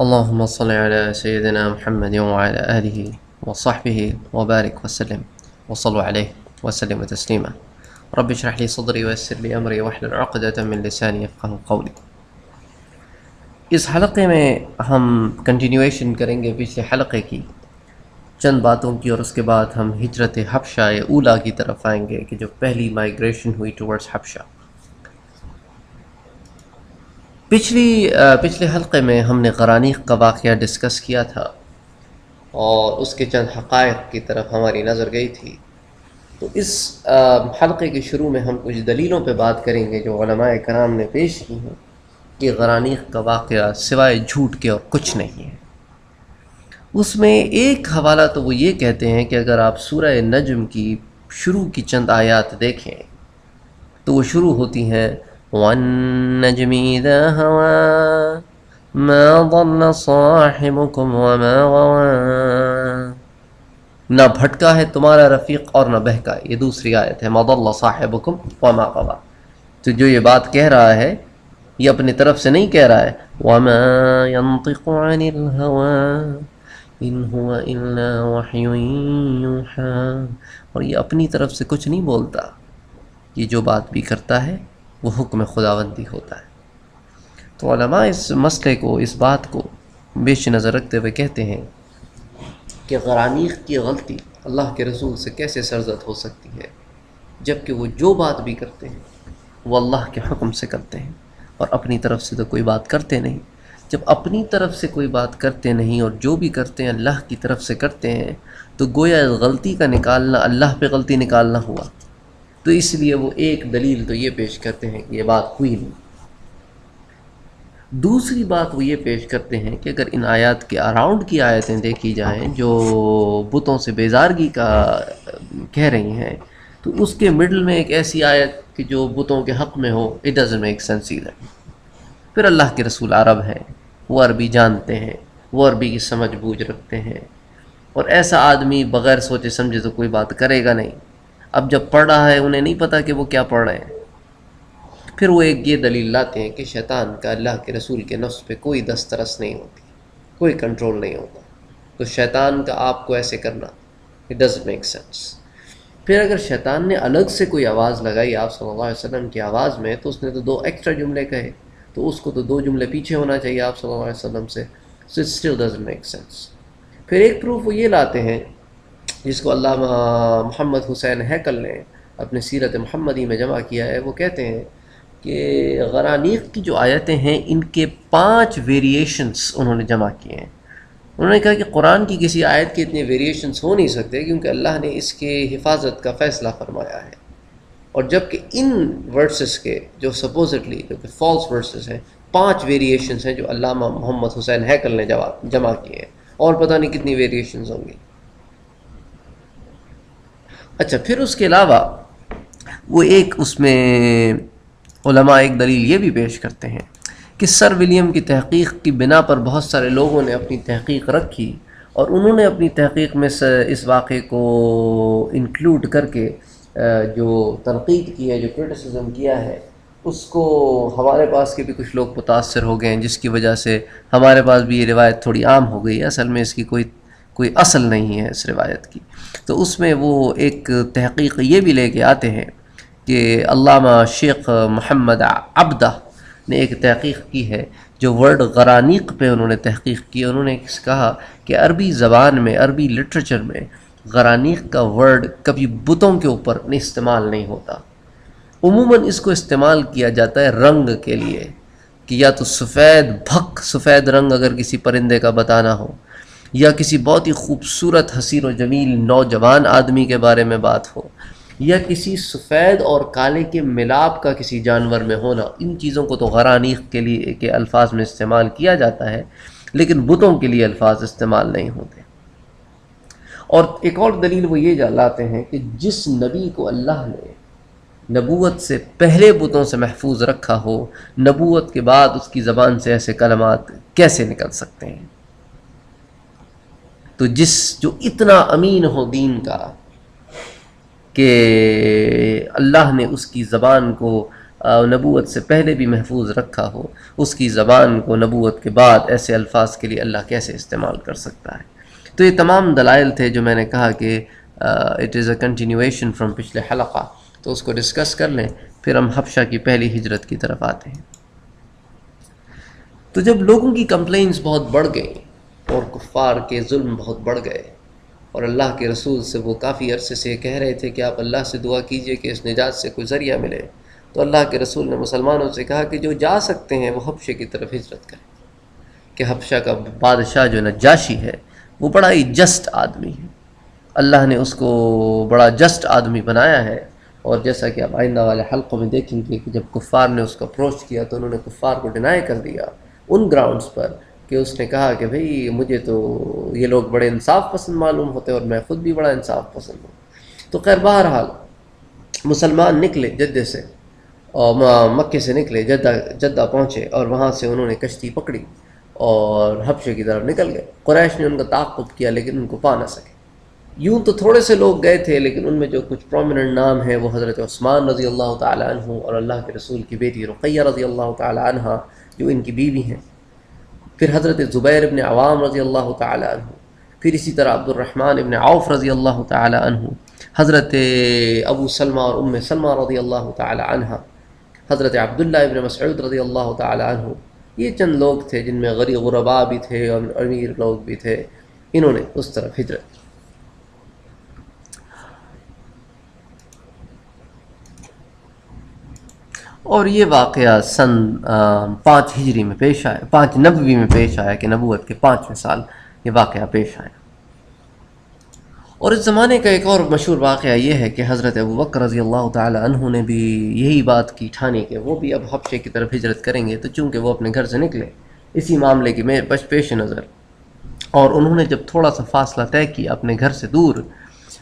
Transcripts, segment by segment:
اللهم صل على سيدنا محمد وعلى آله وصحبه وبارك وسلم وصلوا عليه وسلم تسليما. رب اشرح لي صدري ويسر لي أمري واحلل عقدة من لساني يفقهوا قولي. اس حلقے میں ہم کنٹینیویشن کریں گے پچھلے حلقے کی چند باتوں کی، اور اس کے بعد ہم ہجرت حبشہ اولا کی طرف آئیں گے کہ جو پہلی مائیگریشن ہوئی ٹورڈز حبشہ. پچھلے حلقے میں ہم نے غرانیق کا واقعہ ڈسکس کیا تھا اور اس کے چند حقائق کی طرف ہماری نظر گئی تھی. تو اس حلقے کے شروع میں ہم کچھ دلیلوں پہ بات کریں گے جو علماء کرام نے پیش کی ہیں کہ غرانیق کا واقعہ سوائے جھوٹ کے اور کچھ نہیں ہے. اس میں ایک حوالہ تو وہ یہ کہتے ہیں کہ اگر آپ سورہ نجم کی شروع کی چند آیات دیکھیں تو وہ شروع ہوتی ہیں وَالنَّجْمِ إِذَا هَوَىٰ مَا ضَلَّ صَاحِبُكُمْ وَمَا غَوَىٰ. نہ بھٹکا ہے تمہارا رفیق اور نہ بہکا. یہ دوسری آیت ہے مَا ضَلَّ صَاحِبُكُمْ وَمَا غَوَىٰ. تو جو یہ بات کہہ رہا ہے یہ اپنی طرف سے نہیں کہہ رہا ہے وَمَا يَنطِقُ عَنِ الْهَوَىٰ إِنْ هُوَ إِلَّا وَحْيٌ يُوحَىٰ. اور یہ اپنی طرف سے کچھ نہیں بولتا، یہ جو بات بھی کرتا ہے وہ حکم خداوندی ہوتا ہے. تو علماء اس مسئلے کو، اس بات کو پیش نظر رکھتے ہوئے کہتے ہیں کہ غرانیق کی غلطی اللہ کے رسول سے کیسے سرزد ہو سکتی ہے جبکہ وہ جو بات بھی کرتے ہیں وہ اللہ کے حکم سے کرتے ہیں اور اپنی طرف سے تو کوئی بات کرتے نہیں. جب اپنی طرف سے کوئی بات کرتے نہیں اور جو بھی کرتے ہیں اللہ کی طرف سے کرتے ہیں تو گویا غلطی کا نکالنا اللہ پہ غلطی نکالنا ہوا. تو اس لیے وہ ایک دلیل تو یہ پیش کرتے ہیں کہ یہ بات ہوئی نہیں. دوسری بات وہ یہ پیش کرتے ہیں کہ اگر ان آیات کے اراؤنڈ کی آیتیں دیکھی جائیں جو بتوں سے بیزارگی کا کہہ رہی ہیں تو اس کے مڈل میں ایک ایسی آیت کہ جو بتوں کے حق میں ہو، it doesn't make sense either. پھر اللہ کے رسول عرب ہیں، وہ عربی جانتے ہیں، وہ عربی کی سمجھ بوجھ رکھتے ہیں، اور ایسا آدمی بغیر سوچے سمجھے تو کوئی بات کرے گا نہیں. اب جب پڑھ رہا ہے انہیں نہیں پتہ کہ وہ کیا پڑھ رہے ہیں. پھر وہ ایک یہ دلیل لاتے ہیں کہ شیطان کا اللہ کے رسول کے نفس پہ کوئی دسترس نہیں ہوتی، کوئی کنٹرول نہیں ہوتا، تو شیطان کا آپ کو ایسے کرنا اٹ ڈزنٹ میک سینس. پھر اگر شیطان نے الگ سے کوئی آواز لگائی آپ صلی اللہ علیہ وسلم کی آواز میں تو اس نے تو 2 ایکسٹرا جملے کہے، تو اس کو تو 2 جملے پیچھے ہونا چاہیے آپ صلی اللہ علیہ وسلم سے. So it still doesn't make sense. پھر ایک پروف وہ یہ لاتے ہیں جس کو علامہ محمد حسین ہیکل نے اپنے سیرت محمدی میں جمع کیا ہے. وہ کہتے ہیں کہ غرانیق کی جو آیتیں ہیں ان کے 5 ویریشنز انہوں نے جمع کیے ہیں. انہوں نے کہا کہ قرآن کی کسی آیت کے اتنے ویریشنز ہو نہیں سکتے کیونکہ اللہ نے اس کے حفاظت کا فیصلہ فرمایا ہے، اور جبکہ ان ورسز کے جو سپوزٹلی جو کہ فالس ورسز ہیں 5 ویریشنز ہیں جو علامہ محمد حسین ہیکل نے جمع کیے ہیں، اور پتہ نہیں کتنی ویریشنز ہوں گی. اچھا، پھر اس کے علاوہ وہ ایک اس میں علماء ایک دلیل یہ بھی پیش کرتے ہیں کہ سر ولیم کی تحقیق کی بنا پر بہت سارے لوگوں نے اپنی تحقیق رکھی اور انہوں نے اپنی تحقیق میں اس واقعے کو انکلوڈ کر کے جو تنقید کی ہے، جو کرٹیسزم کیا ہے، اس کو ہمارے پاس کے بھی کچھ لوگ متاثر ہو گئے ہیں، جس کی وجہ سے ہمارے پاس بھی یہ روایت تھوڑی عام ہو گئی ہے. اصل میں اس کی کوئی اصل نہیں ہے اس روایت کی. تو اس میں وہ ایک تحقیق یہ بھی لے کے آتے ہیں کہ علامہ شیخ محمد عبدہ نے ایک تحقیق کی ہے جو ورڈ غرانیق پہ انہوں نے تحقیق کی. انہوں نے کہا کہ عربی زبان میں، عربی لٹریچر میں غرانیق کا ورڈ کبھی بتوں کے اوپر استعمال نہیں ہوتا. عموماً اس کو استعمال کیا جاتا ہے رنگ کے لیے کہ یا تو سفید رنگ اگر کسی پرندے کا بتانا ہو، یا کسی بہت ہی خوبصورت حسین و جمیل نوجوان آدمی کے بارے میں بات ہو، یا کسی سفید اور کالے کے ملاپ کا کسی جانور میں ہونا. ان چیزوں کو تو غرانیق کے لیے کے الفاظ میں استعمال کیا جاتا ہے لیکن بتوں کے لیے الفاظ استعمال نہیں ہوتے. اور ایک اور دلیل وہ یہ لاتے ہیں کہ جس نبی کو اللہ نے نبوت سے پہلے بتوں سے محفوظ رکھا ہو، نبوت کے بعد اس کی زبان سے ایسے کلمات کیسے نکل سکتے ہیں؟ تو جو اتنا امین ہو دین کا کہ اللہ نے اس کی زبان کو نبوت سے پہلے بھی محفوظ رکھا ہو، اس کی زبان کو نبوت کے بعد ایسے الفاظ کے لیے اللہ کیسے استعمال کر سکتا ہے؟ تو یہ تمام دلائل تھے جو میں نے کہا کہ it is a continuation from پچھلے حلقہ، تو اس کو ڈسکس کر لیں، پھر ہم حبشہ کی پہلی ہجرت کی طرف آتے ہیں۔ تو جب لوگوں کی کمپلینس بہت بڑھ گئیں اور کفار کے ظلم بہت بڑھ گئے، اور اللہ کے رسول سے وہ کافی عرصے سے کہہ رہے تھے کہ آپ اللہ سے دعا کیجئے کہ اس نجات سے کوئی ذریعہ ملے، تو اللہ کے رسول نے مسلمانوں سے کہا کہ جو جا سکتے ہیں وہ حبشے کی طرف ہجرت کریں، کہ حبشہ کا بادشاہ جو نجاشی ہے وہ بڑا ہی جسٹ آدمی ہے، اللہ نے اس کو بڑا جسٹ آدمی بنایا ہے۔ اور جیسا کہ آپ آئندہ والے حلقوں میں دیکھیں گے کہ جب کفار نے اس کو اپروچ کیا تو انہوں نے کفار کو ڈینائی کر دیا ان گراؤنڈز پر کہ اس نے کہا کہ بھئی مجھے تو یہ لوگ بڑے انصاف پسند معلوم ہوتے اور میں خود بھی بڑا انصاف پسند ہوں۔ تو خیر بہرحال مسلمان نکلے جدہ سے، اور مکے سے نکلے، جدہ پہنچے، اور وہاں سے انہوں نے کشتی پکڑی اور حبشے کی طرف نکل گئے۔ قریش نے ان کا تعاقب کیا لیکن ان کو پا نہ سکے۔ یوں تو تھوڑے سے لوگ گئے تھے، لیکن ان میں جو کچھ پرومیننٹ نام ہیں وہ حضرت عثمان رضی اللہ تعالی عنہ اور اللہ کے رسول کی بیٹی رقیہ رضی اللہ تعالی عنہ جو ان کی بیوی ہیں، پھر حضرت زبیر ابن عوام رضی اللہ تعالی عنہ، پھر اسی طرح عبد الرحمن ابن عوف رضی اللہ تعالی عنہ، حضرت ابو سلمہ اور ام سلمہ رضی اللہ تعالی عنہ، حضرت عبداللہ ابن مسعود رضی اللہ تعالی عنہ۔ یہ چند لوگ تھے جن میں غرباء بھی تھے اور امیر لوگ بھی تھے، انہوں نے اس طرف ہجرت کی۔ اور یہ واقعہ سن 5 ہجری میں پیش آیا، 5 نبوی میں پیش آیا، کہ نبوت کے 5ویں سال یہ واقعہ پیش آیا۔ اور اس زمانے کا ایک اور مشہور واقعہ یہ ہے کہ حضرت ابوبکر رضی اللہ تعالی عنہ نے بھی یہی بات کی ٹھانی کہ وہ بھی اب حبشے کی طرف ہجرت کریں گے، تو چونکہ وہ اپنے گھر سے نکلے اسی معاملے کی پیش نظر، اور انہوں نے جب تھوڑا سا فاصلہ طے کیا اپنے گھر سے دور،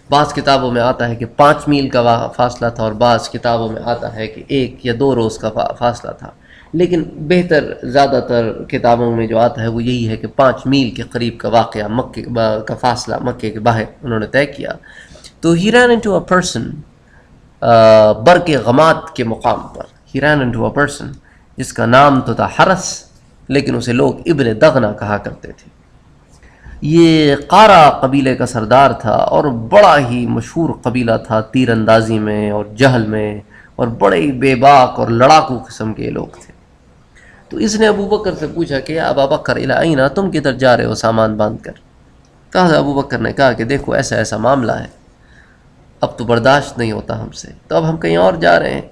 بعض کتابوں میں آتا ہے کہ 5 میل کا فاصلہ تھا، اور بعض کتابوں میں آتا ہے کہ 1 یا 2 روز کا فاصلہ تھا، لیکن بہتر زیادہ تر کتابوں میں جو آتا ہے وہ یہی ہے کہ 5 میل کے قریب کا واقعہ مکے کا فاصلہ مکے کے باہر انہوں نے طے کیا۔ تو he ran into a person برق غمات کے مقام پر، he ran into a person جس کا نام تو تھا حرس، لیکن اسے لوگ ابن دغنہ کہا کرتے تھے۔ یہ قارہ قبیلے کا سردار تھا اور بڑا ہی مشہور قبیلہ تھا تیر اندازی میں اور جہل میں، اور بڑے ہی بے باک اور لڑاکو قسم کے لوگ تھے۔ تو اس نے ابوبکر سے پوچھا کہ ابا بکر الی این، تم کدھر جا رہے ہو سامان باندھ کر؟ کہا ابوبکر نے کہا کہ دیکھو ایسا ایسا معاملہ ہے، اب تو برداشت نہیں ہوتا ہم سے، تو اب ہم کہیں اور جا رہے ہیں۔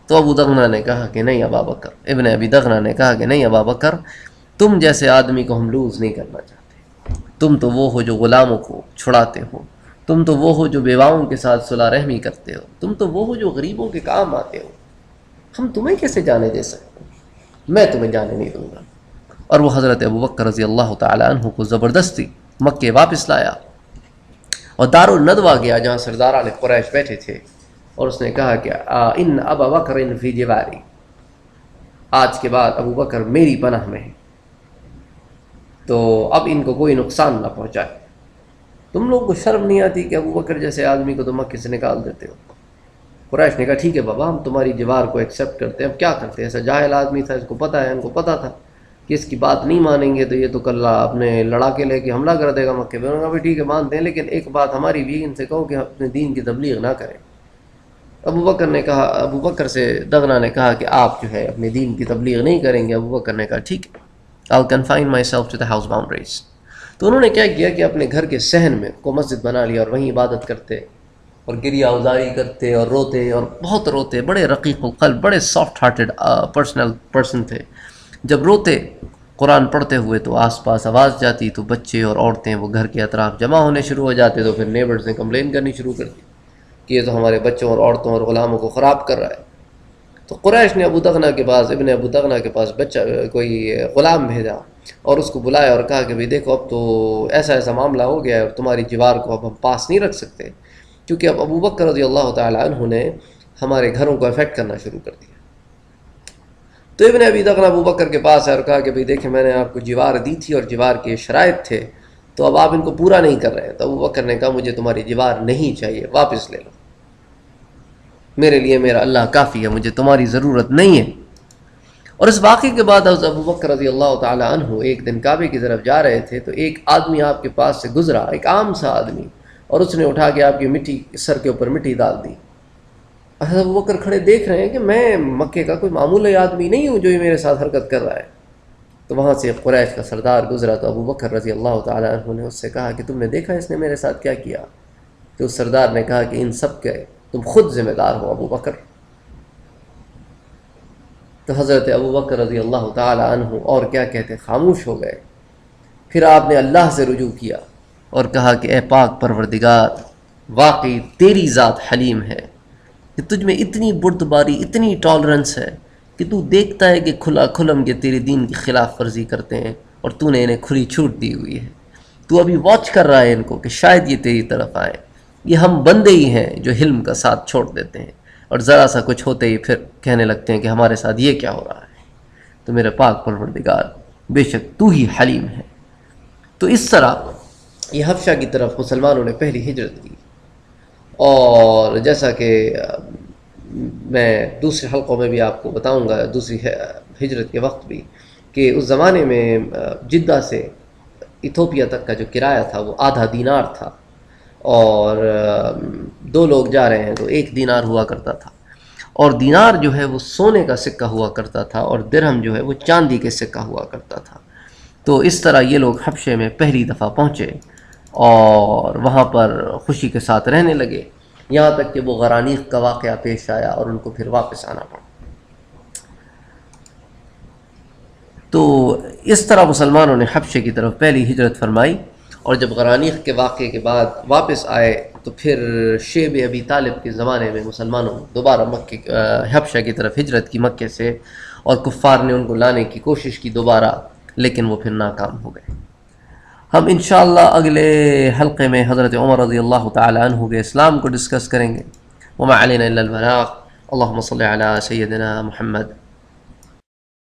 تو ابو دغنہ نے کہا کہ نہیں ابا بکر، ابن ابی دغنہ نے کہا کہ نہیں ابا بکر، تم جیسے آدمی کو ہم لوز نہیں کرنا چاہتے، تم تو وہ ہو جو غلاموں کو چھڑاتے ہو، تم تو وہ ہو جو بیواؤں کے ساتھ صلح رحمی کرتے ہو، تم تو وہ ہو جو غریبوں کے کام آتے ہو، ہم تمہیں کیسے جانے دے سکتے ہیں؟ میں تمہیں جانے نہیں دوں گا۔ اور وہ حضرت ابوبکر رضی اللہ تعالی عنہ کو زبردستی مکے واپس لایا اور دارالندوہ گیا جہاں سرداران قریش بیٹھے تھے، اور اس نے کہا کہ ان ابا بکر فی جواری، آج کے بعد ابو بکر میری پناہ میں ہے، تو اب ان کو کوئی نقصان نہ پہنچائے۔ تم لوگ کو شرم نہیں آتی کہ ابو بکر جیسے آدمی کو تم مکے سے نکال دیتے ہو؟ قریش نے کہا ٹھیک ہے بابا، ہم تمہاری جوار کو ایکسیپٹ کرتے ہیں، اب کیا کرتے ہیں، ایسا جاہل آدمی تھا، اس کو پتہ ہے، ان کو پتہ تھا کہ اس کی بات نہیں مانیں گے تو یہ تو کل اپنے لڑا کے لے کے حملہ کر دے گا مکے پہ۔ انہوں نے کہا بھی ٹھیک ہے مانتے ہیں، لیکن ایک بات ہماری بھی، ان سے کہو کہ اپنے دین کی تبلیغ نہ کریں۔ ابو بکر سے دغنہ نے کہا کہ آپ جو ہے اپنے دین کی تبلیغ نہیں کریں گے۔ ابو بکر نے کہا ٹھیک ہے، I'll confine myself to the house boundaries۔ تو انہوں نے کیا کیا کہ اپنے گھر کے صحن میں کو مسجد بنا لیا اور وہیں عبادت کرتے اور گریہ ازاری کرتے اور روتے اور بہت روتے، بڑے رقیق القلب، بڑے سافٹ ہارٹڈ پرسن تھے۔ جب روتے قرآن پڑھتے ہوئے تو آس پاس آواز جاتی تو بچے اور عورتیں وہ گھر کے اطراف جمع ہونے شروع ہو جاتے، تو پھر نیبرز نے کمپلین کرنی شروع کر دی کہ یہ تو ہمارے بچوں اور عورتوں اور غلاموں کو خراب کر رہا ہے۔ تو قریش نے ابو دغنہ کے پاس، ابن ابو دغنہ کے پاس کوئی غلام بھیجا اور اس کو بلایا اور کہا کہ بھئی دیکھو اب تو ایسا ایسا معاملہ ہو گیا ہے اور تمہاری جوار کو اب ہم پاس نہیں رکھ سکتے، کیونکہ اب ابو بکر رضی اللہ تعالی عنہ نے ہمارے گھروں کو افیکٹ کرنا شروع کر دیا۔ تو ابن ابی دغنہ ابو بکر کے پاس ہے اور کہا کہ بھئی دیکھیں میں نے آپ کو جوار دی تھی اور جوار کے شرائط تھے، تو اب آپ ان کو پورا نہیں کر رہے ہیں۔ تو ابو بکر نے کہا مجھے تمہاری جوار نہیں چاہیے، واپس لے لو۔ میرے لیے میرا اللہ کافی ہے، مجھے تمہاری ضرورت نہیں ہے۔ اور اس واقعے کے بعد حضرت ابو بکر رضی اللہ تعالی عنہ ایک دن کعبے کی طرف جا رہے تھے، تو ایک آدمی آپ کے پاس سے گزرا، ایک عام سا آدمی، اور اس نے اٹھا کے آپ کی مٹی سر کے اوپر مٹی ڈال دی۔ حضرت ابو بکر کھڑے دیکھ رہے ہیں کہ میں مکے کا کوئی معمولی آدمی نہیں ہوں جو یہ میرے ساتھ حرکت کر رہا ہے۔ تو وہاں سے ایک قریش کا سردار گزرا، تو ابو بکر رضی اللہ تعالی عنہ نے اس سے کہا کہ تم نے دیکھا اس نے میرے ساتھ کیا کیا؟ تو اس سردار نے کہا کہ ان سب کے تم خود ذمہ دار ہو ابو بکر۔ تو حضرت ابو بکر رضی اللہ تعالی عنہ اور کیا کہتے خاموش ہو گئے۔ پھر آپ نے اللہ سے رجوع کیا اور کہا کہ اے پاک پروردگار، واقعی تیری ذات حلیم ہے کہ تجھ میں اتنی بردباری، اتنی ٹالرنس ہے کہ تو دیکھتا ہے کہ کھلا کھلم کے تیرے دین کی خلاف ورزی کرتے ہیں اور تو نے انہیں کھلی چھوٹ دی ہوئی ہے۔ تو ابھی واچ کر رہا ہے ان کو کہ شاید یہ تیری طرف آئیں۔ یہ ہم بندے ہی ہیں جو حلم کا ساتھ چھوڑ دیتے ہیں اور ذرا سا کچھ ہوتے ہی پھر کہنے لگتے ہیں کہ ہمارے ساتھ یہ کیا ہو رہا ہے۔ تو میرے پاک پروردگار، بے شک تو ہی حلیم ہے۔ تو اس طرح یہ حبشہ کی طرف مسلمانوں نے پہلی ہجرت کی، اور جیسا کہ میں دوسرے حلقوں میں بھی آپ کو بتاؤں گا، دوسری ہجرت کے وقت بھی، کہ اس زمانے میں جدہ سے ایتھوپیا تک کا جو کرایہ تھا وہ آدھا دینار تھا، اور 2 لوگ جا رہے ہیں تو 1 دینار ہوا کرتا تھا، اور دینار جو ہے وہ سونے کا سکہ ہوا کرتا تھا، اور درہم جو ہے وہ چاندی کے سکہ ہوا کرتا تھا۔ تو اس طرح یہ لوگ حبشے میں پہلی دفعہ پہنچے اور وہاں پر خوشی کے ساتھ رہنے لگے، یہاں تک کہ وہ غرانیق کا واقعہ پیش آیا اور ان کو پھر واپس آنا پڑا۔ تو اس طرح مسلمانوں نے حبشے کی طرف پہلی ہجرت فرمائی، اور جب غرانیق کے واقعے کے بعد واپس آئے تو پھر شیب ابی طالب کے زمانے میں مسلمانوں دوبارہ حبشہ کی طرف ہجرت کی مکے سے، اور کفار نے ان کو لانے کی کوشش کی دوبارہ، لیکن وہ پھر ناکام ہو گئے۔ ہم انشاءاللہ اگلے حلقے میں حضرت عمر رضی اللہ تعالی عنہ کے اسلام کو ڈسکس کریں گے۔ وما علینا الا البلاغ۔ اللہم صلی علی سیدنا محمد